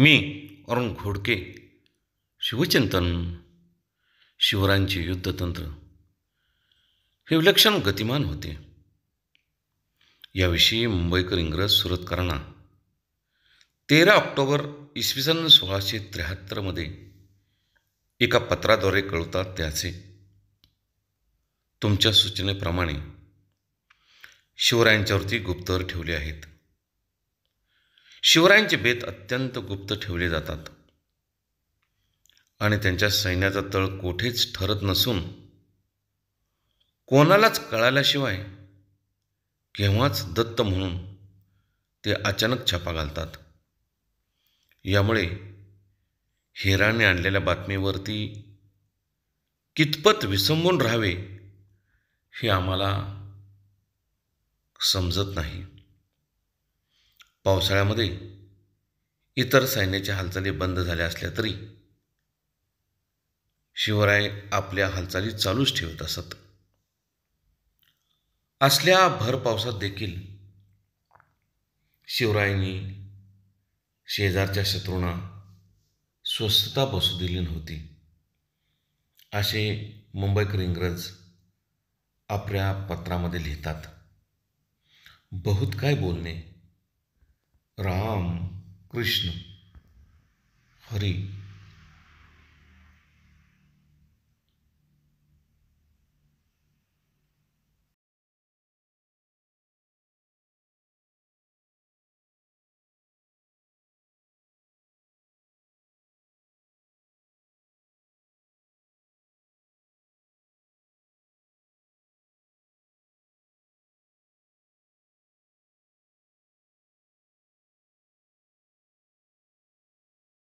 मी अरुण घोडके. शिवचिंतन, शिवरायांचे युद्धतंत्र हे विलक्षण गतिमान होते. याविषयी मुंबईकर इंग्रज सुरतकरांना 13 ऑक्टोबर इसवी सन 1673 एका पत्राद्वारे कळवतात. त्याचे तुमच्या सूचनेप्रमाणे शिवरायांच्यावरती गुप्तहेर ठेवले आहेत. शिवरायांचे बेत अत्यंत गुप्त ठेवले जातात आणि त्यांच्या सैन्याचा तळ कोठेच ठरत नसून कोणालाच कळाल्याशिवाय केव्हाच दत्त म्हणून ते अचानक छापा घालतात. यामुळे हेराने आणलेल्या बातमीवरती कितपत विसंबून राहावे हे आम्हाला समजत नाही. पावसाळ्यामध्ये इतर सैन्याच्या हालचाली बंद झाल्या असल्या तरी शिवराय आपल्या हालचाली चालूच ठेवत असत. असल्या भर पावसात देखील शिवरायांनी शेजारच्या शत्रूंना स्वस्थता बसू दिली नव्हती, असे मुंबईकर इंग्रज आपल्या पत्रामध्ये लिहितात. बहुत काय बोलणे, राम कृष्ण हरी